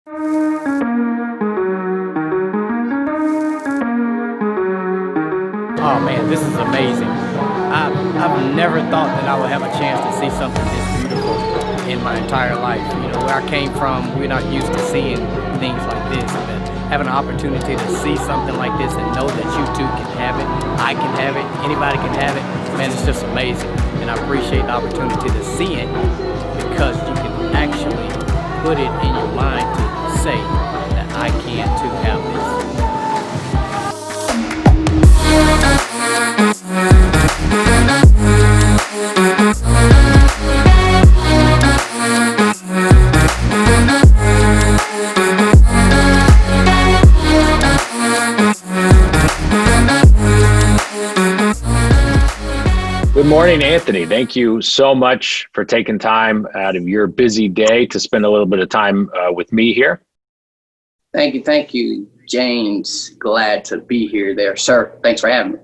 Oh man, this is amazing. I've never thought that I would have a chance to see something this beautiful in my entire life. You know, where I came from, we're not used to seeing things like this. But having an opportunity to see something like this and know that you too can have it, I can have it, anybody can have it, man, it's just amazing. And I appreciate the opportunity to see it because you can actually put it in your mind to say that I can too have this. Good morning, Anthony. Thank you so much for taking time out of your busy day to spend a little bit of time with me here. Thank you, James. Glad to be here there, sir. Thanks for having me.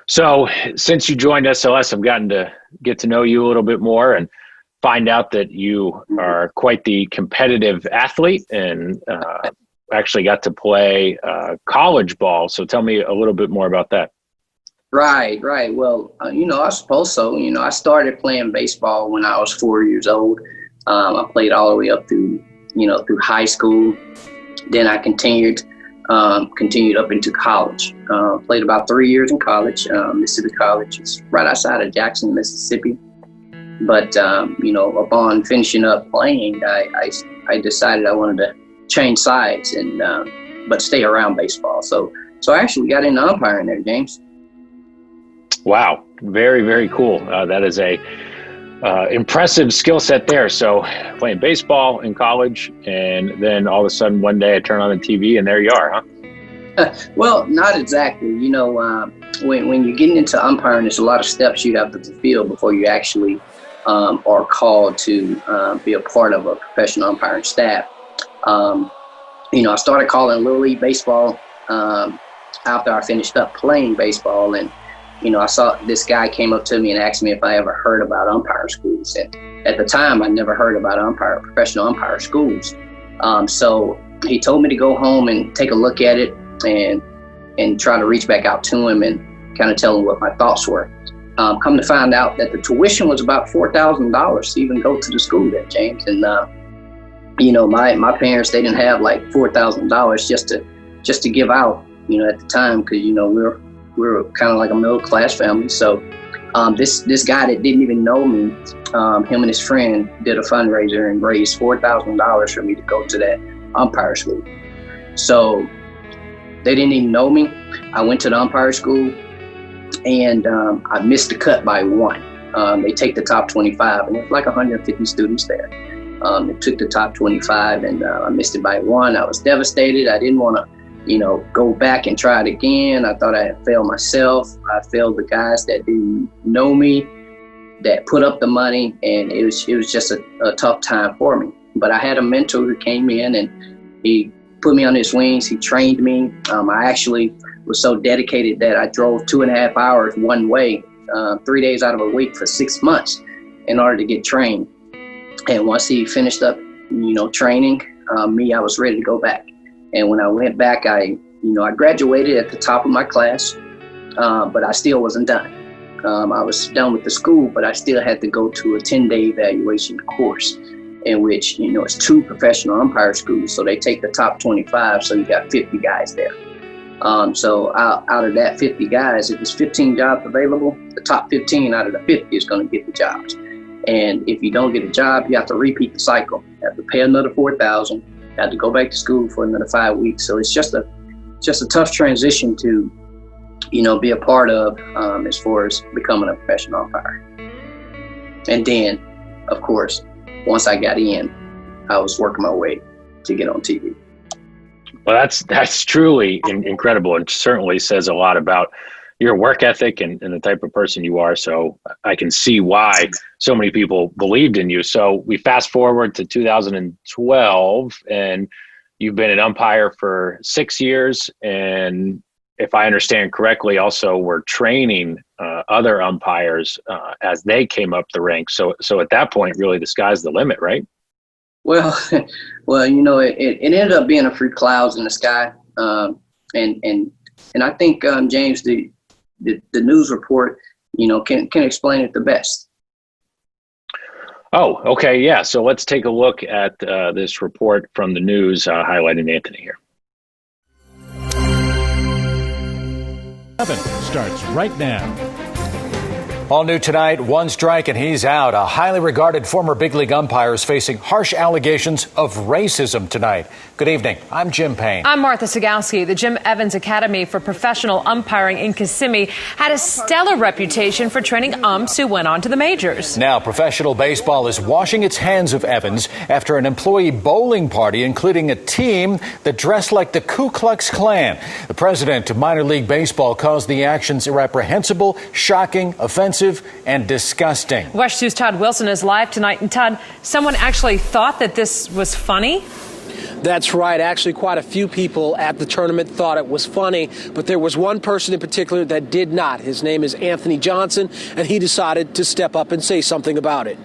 So since you joined SLS, I've gotten to get to know you a little bit more and find out that you are quite the competitive athlete and actually got to play college ball. So tell me a little bit more about that. Right. Well, I suppose so. I started playing baseball when I was 4 years old. I played all the way up through high school. Then I continued up into college. Played about 3 years in college. Mississippi College is right outside of Jackson, Mississippi. But, upon finishing up playing, I decided I wanted to change sides but stay around baseball. So I actually got into umpiring there, James. Wow. Very, very cool. That is a impressive skill set there. So playing baseball in college, and then all of a sudden one day I turn on the TV and there you are, huh? Well, not exactly. When you're getting into umpiring, there's a lot of steps you have to fulfill before you actually are called to be a part of a professional umpiring staff. I started calling Little League baseball after I finished up playing baseball, and I saw this guy came up to me and asked me if I ever heard about umpire schools. And at the time, I never heard about professional umpire schools. So he told me to go home and take a look at it and try to reach back out to him and kind of tell him what my thoughts were. Come to find out that the tuition was about $4,000 to even go to the school there, James. And, my parents, they didn't have like $4,000 just to give out, at the time, because, we were kind of like a middle-class family. So this guy that didn't even know me, him and his friend did a fundraiser and raised $4,000 for me to go to that umpire school. So they didn't even know me. I went to the umpire school, and I missed the cut by one. They take the top 25, and there's like 150 students there. They took the top 25, and I missed it by one. I was devastated. I didn't want to go back and try it again. I thought I had failed myself. I failed the guys that didn't know me, that put up the money, and it was just a tough time for me. But I had a mentor who came in and he put me on his wings. He trained me. I actually was so dedicated that I drove 2.5 hours one way, 3 days out of a week for 6 months in order to get trained. And once he finished up, training I was ready to go back. And when I went back, I graduated at the top of my class, but I still wasn't done. I was done with the school, but I still had to go to a 10-day evaluation course in which, it's 2 professional umpire schools. So they take the top 25, so you got 50 guys there. So out of that 50 guys, if there's 15 jobs available, the top 15 out of the 50 is going to get the jobs. And if you don't get a job, you have to repeat the cycle. You have to pay another $4,000. Had to go back to school for another 5 weeks. So it's just a tough transition to, be a part of as far as becoming a professional umpire. And then, of course, once I got in, I was working my way to get on TV. Well, that's truly incredible, and certainly says a lot about your work ethic and the type of person you are. So I can see why so many people believed in you. So we fast forward to 2012, and you've been an umpire for 6 years. And if I understand correctly, also were training other umpires as they came up the ranks. So at that point, really the sky's the limit, right? Well, well, it ended up being a few clouds in the sky, and I think James, the news report, can explain it the best. Oh, okay, yeah. So let's take a look at this report from the news highlighting Anthony here. Starts right now. All new tonight, one strike and he's out. A highly regarded former big league umpire is facing harsh allegations of racism tonight. Good evening. I'm Jim Payne. I'm Martha Sagowski. The Jim Evans Academy for Professional Umpiring in Kissimmee had a stellar reputation for training umps who went on to the majors. Now, professional baseball is washing its hands of Evans after an employee bowling party, including a team that dressed like the Ku Klux Klan. The president of minor league baseball calls the actions irreprehensible, shocking, offensive, and disgusting. WESH 2's Todd Wilson is live tonight. And Todd, someone actually thought that this was funny? That's right. Actually, quite a few people at the tournament thought it was funny, but there was one person in particular that did not. His name is Anthony Johnson, and he decided to step up and say something about it.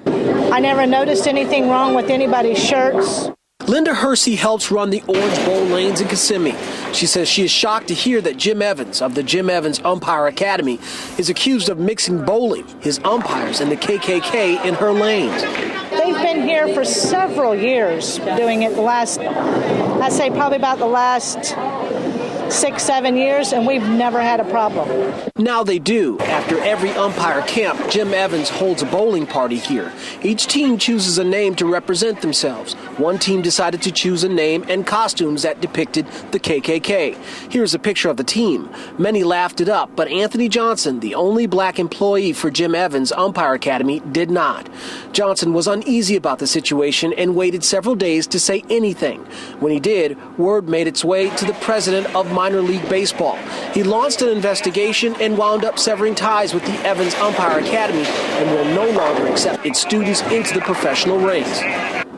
I never noticed anything wrong with anybody's shirts. Linda Hersey helps run the Orange Bowl lanes in Kissimmee. She says she is shocked to hear that Jim Evans of the Jim Evans Umpire Academy is accused of mixing bowling, his umpires, and the KKK in her lanes. They've been here for several years doing it I'd say probably about the last 6-7 years, and we've never had a problem. Now they do. After every umpire camp, Jim Evans holds a bowling party here. Each team chooses a name to represent themselves. One team decided to choose a name and costumes that depicted the KKK. Here's a picture of the team. Many laughed it up, but Anthony Johnson, the only black employee for Jim Evans Umpire Academy, did not. Johnson was uneasy about the situation and waited several days to say anything. When he did, word made its way to the president of minor league baseball. He launched an investigation and wound up severing ties with the Evans Umpire Academy and will no longer accept its students into the professional ranks.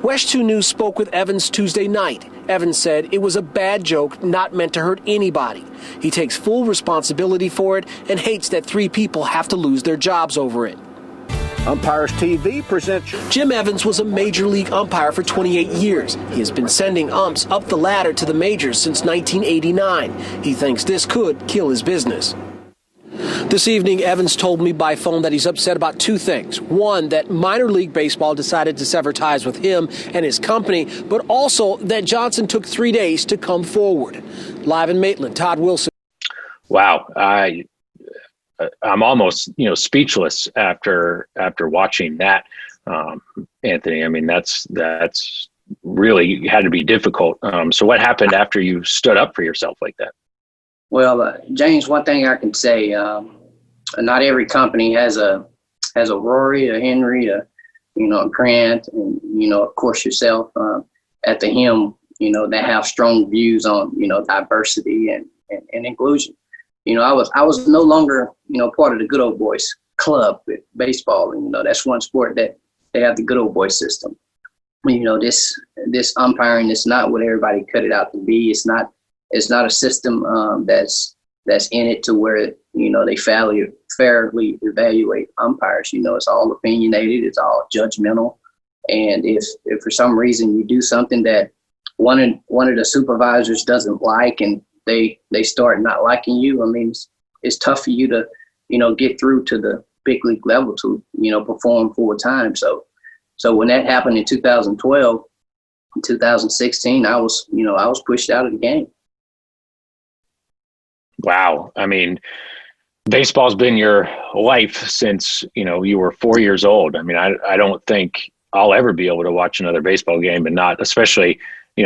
WESH 2 News spoke with Evans Tuesday night. Evans said it was a bad joke not meant to hurt anybody. He takes full responsibility for it and hates that 3 people have to lose their jobs over it. Umpires TV presents. Jim Evans was a major league umpire for 28 years. He has been sending umps up the ladder to the majors since 1989. He thinks this could kill his business. This evening, Evans told me by phone that he's upset about 2 things. One, that minor league baseball decided to sever ties with him and his company, but also that Johnson took 3 days to come forward. Live in Maitland, Todd Wilson. Wow. I'm almost, speechless after watching that, Anthony. I mean, that's really had to be difficult. So what happened after you stood up for yourself like that? Well, James, one thing I can say, not every company has a Rory, a Henry, a Grant, and of course yourself at the helm. That have strong views on diversity and inclusion. I was no longer part of the good old boys club with baseball, and that's one sport that they have the good old boy system. This umpiring is not what everybody cut it out to be. It's not a system that's in it to where they fairly evaluate umpires. It's all opinionated, it's all judgmental, and if for some reason you do something that one of the supervisors doesn't like and they start not liking you, I mean, it's tough for you to get through to the big league level to perform full time. So when that happened in 2012, in 2016, I was pushed out of the game. Wow. I mean, baseball's been your life since, you were 4 years old. I mean, I don't think I'll ever be able to watch another baseball game and not, especially,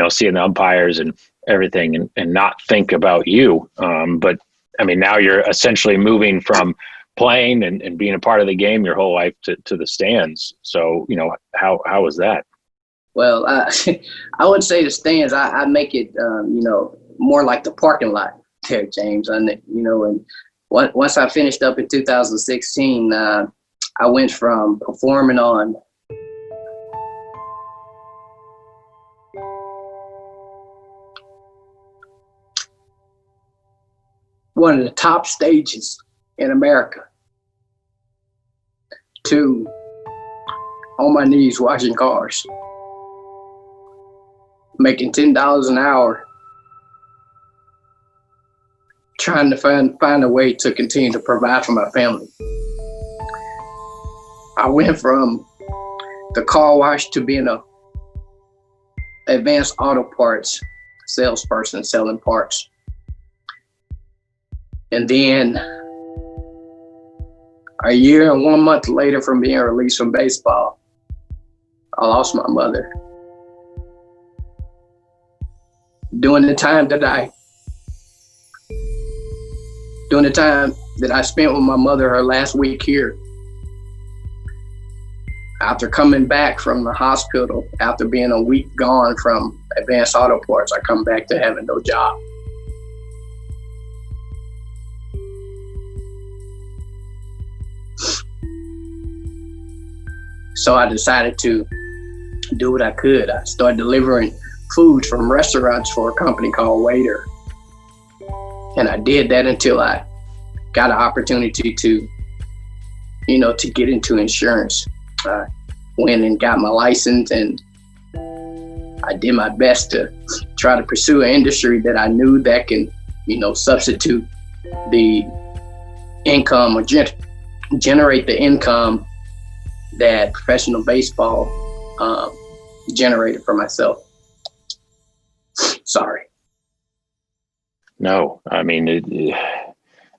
seeing the umpires and everything and not think about you. But I mean, now you're essentially moving from playing and being a part of the game your whole life to the stands. So, how was that? Well, I would say the stands, I make it, more like the parking lot there, James. And once I finished up in 2016, I went from performing on one of the top stages in America to on my knees washing cars, making $10 an hour, trying to find a way to continue to provide for my family. I went from the car wash to being a advanced auto parts salesperson selling parts. And then a year and 1 month later from being released from baseball, I lost my mother. During the time that I spent with my mother her last week here, after coming back from the hospital, after being a week gone from advanced auto parts, I come back to having no job. So I decided to do what I could. I started delivering food from restaurants for a company called Waiter. And I did that until I got an opportunity to get into insurance. I went and got my license, and I did my best to try to pursue an industry that I knew that can, substitute the income or generate the income that professional baseball generated for myself. Sorry. No, I mean,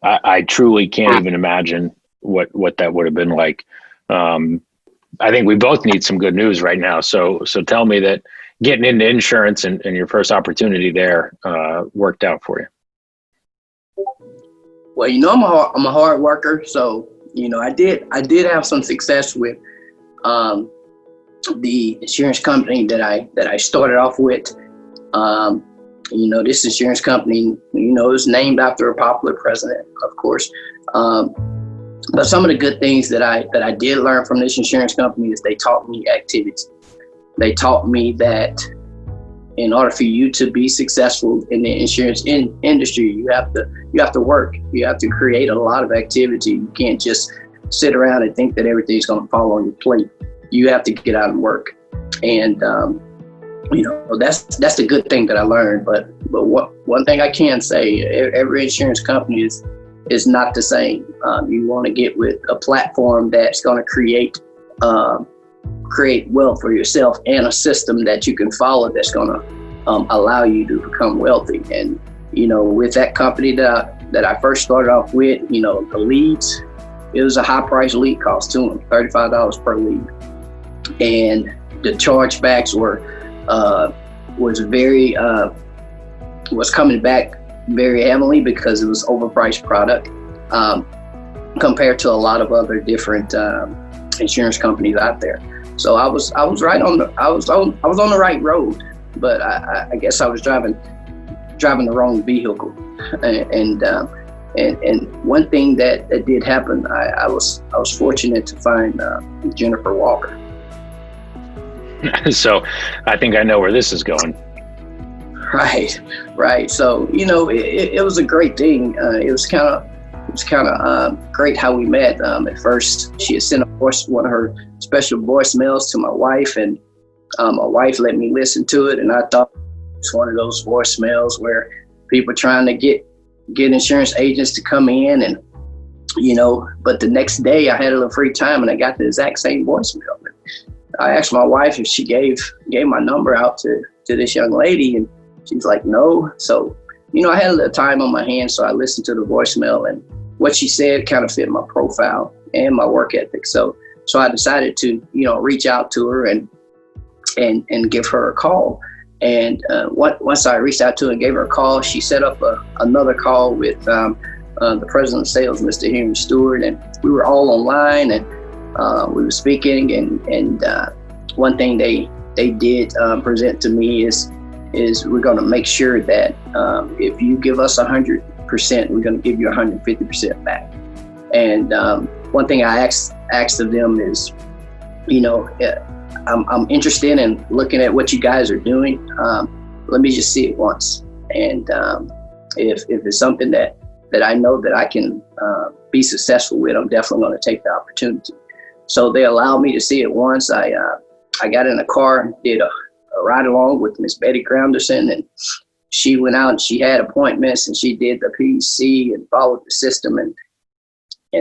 I truly can't even imagine what that would have been like. I think we both need some good news right now. So tell me that getting into insurance and your first opportunity there worked out for you. Well, I'm a hard worker, so I did have some success with the insurance company that I started off with. This insurance company, is named after a popular president, of course. But some of the good things that I did learn from this insurance company is they taught me activity. They taught me that in order for you to be successful in the insurance industry, you have to work. You have to create a lot of activity. You can't just sit around and think that everything's going to fall on your plate. You have to get out and work. And that's the good thing that I learned. But one thing I can say, every insurance company is not the same. You want to get with a platform that's going to create wealth for yourself, and a system that you can follow that's going to allow you to become wealthy. And with that company that I first started off with, the leads, it was a high price lead cost to them, $35 per lead, and the chargebacks was coming back very heavily because it was overpriced product compared to a lot of other different insurance companies out there. So I was on the right road, but I guess I was driving the wrong vehicle. And one thing that did happen, I was fortunate to find Jennifer Walker. So I think I know where this is going. Right. So it was a great thing. It was kind of great how we met. At first, she had sent one of her special voicemails to my wife, and my wife let me listen to it. And I thought it's one of those voicemails where people trying to get insurance agents to come in, and But the next day, I had a little free time, and I got the exact same voicemail. I asked my wife if she gave my number out to this young lady, and she's like, no. So, I had a little time on my hands, so I listened to the voicemail, and what she said kind of fit my profile and my work ethic. So I decided to, reach out to her and give her a call. And once I reached out to her and gave her a call, she set up another call with the president of sales, Mr. Henry Stewart, and we were all online, and we were speaking. And one thing they did present to me is we're going to make sure that if you give us 100%, we're going to give you 150% back. And one thing I asked of them is, I'm interested in looking at what you guys are doing. Let me just see it once. And if it's something that I know that I can be successful with, I'm definitely going to take the opportunity. So they allowed me to see it once. I got in a car, did a ride along with Miss Betty Grounderson, and she went out and she had appointments and she did the PC and followed the system. And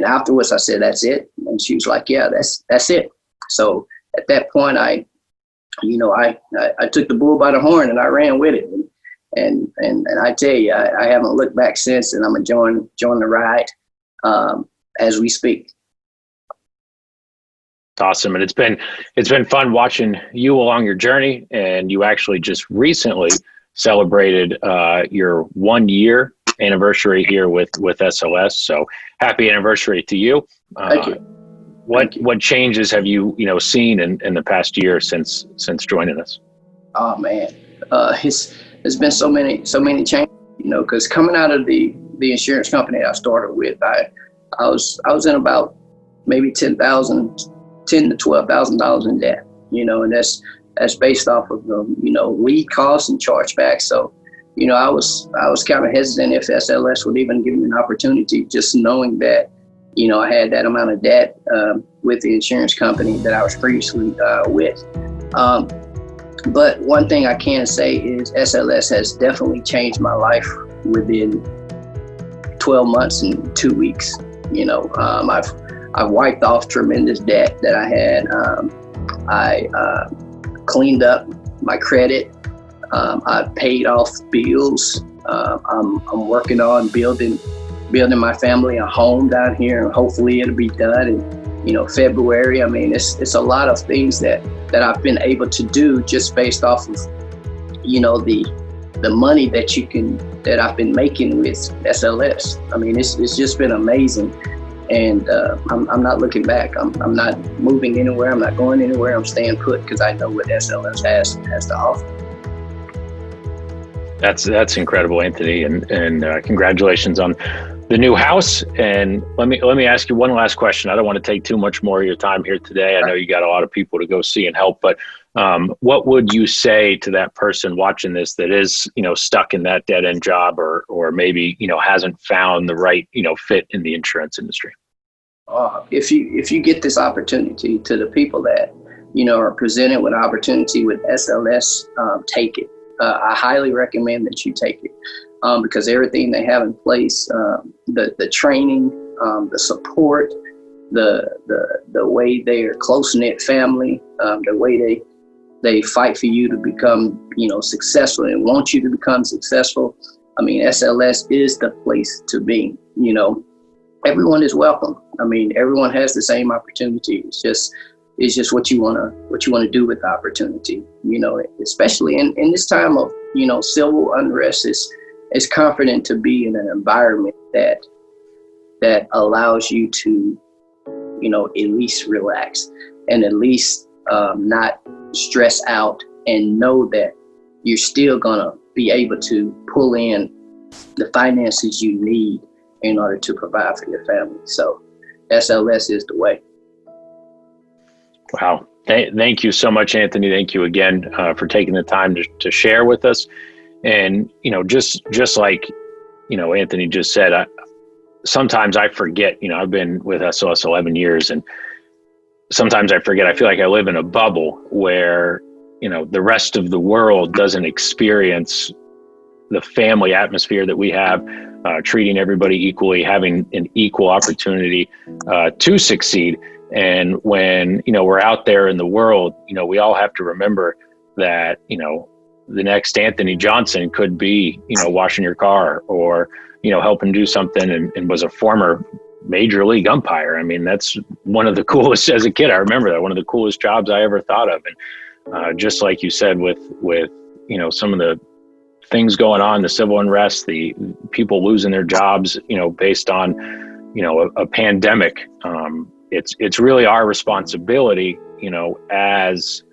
afterwards I said, that's it. And she was like, yeah, that's it. So at that point, I took the bull by the horn and I ran with it. And I tell you, I haven't looked back since, and I'm enjoying the ride as we speak. Awesome. And it's been fun watching you along your journey, and you actually just recently celebrated your 1 year anniversary here with SLS. So happy anniversary to you. Thank you. What changes have you seen in the past year since joining us? Oh man, there's been so many changes, because coming out of the insurance company I started with, I was in about maybe $10,000 to $12,000 in debt, and that's based off of the lead costs and chargebacks. So I was kind of hesitant if SLS would even give me an opportunity, just knowing that I had that amount of debt with the insurance company that I was previously with. But one thing I can say is SLS has definitely changed my life within 12 months and 2 weeks. I've wiped off tremendous debt that I had. I cleaned up my credit. I've paid off bills. I'm working on building my family a home down here, and hopefully it'll be done in February. I mean, it's a lot of things that I've been able to do just based off of the money that I've been making with SLS. I mean, it's just been amazing, and I'm not looking back. I'm not moving anywhere. I'm not going anywhere. I'm staying put because I know what SLS has to offer. That's incredible, Anthony, and congratulations on the new house. And let me ask you one last question. I don't want to take too much more of your time here today. I know you got a lot of people to go see and help, but what would you say to that person watching this that is stuck in that dead end job, or maybe hasn't found the right fit in the insurance industry? If you get this opportunity, to the people that are presented with an opportunity with SLS, take it. I highly recommend that you take it, because everything they have in place, the training, the support, the way they are close-knit family, the way they fight for you to become successful and want you to become successful. I mean, SLS is the place to be. Everyone is welcome. I mean, everyone has the same opportunity. It's just what you want to do with the opportunity, especially in this time of, civil unrest. It's comforting to be in an environment that allows you to, at least relax and at least not stress out, and know that you're still gonna be able to pull in the finances you need in order to provide for your family. So SLS is the way. Wow. Thank you so much, Anthony. Thank you again for taking the time to share with us. And, just like, Anthony just said, sometimes I forget, I've been with SLS 11 years, and sometimes I forget. I feel like I live in a bubble where, the rest of the world doesn't experience the family atmosphere that we have, treating everybody equally, having an equal opportunity to succeed. And when, we're out there in the world, we all have to remember that, the next Anthony Johnson could be, washing your car, or, helping do something, and was a former major league umpire. I mean, that's one of the coolest, as a kid, I remember that, one of the coolest jobs I ever thought of. And just like you said, with some of the things going on, the civil unrest, the people losing their jobs, based on, a pandemic, it's really our responsibility, as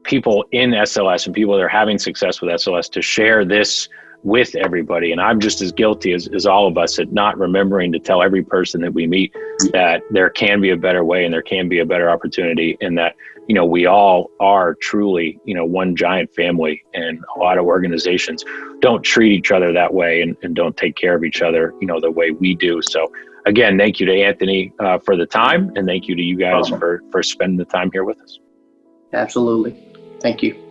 people in SLS and people that are having success with SLS, to share this with everybody. And I'm just as guilty as all of us at not remembering to tell every person that we meet that there can be a better way and there can be a better opportunity, and that, we all are truly, one giant family, and a lot of organizations don't treat each other that way, and don't take care of each other, the way we do. So again, thank you to Anthony for the time, and thank you to you guys for spending the time here with us. Absolutely. Thank you.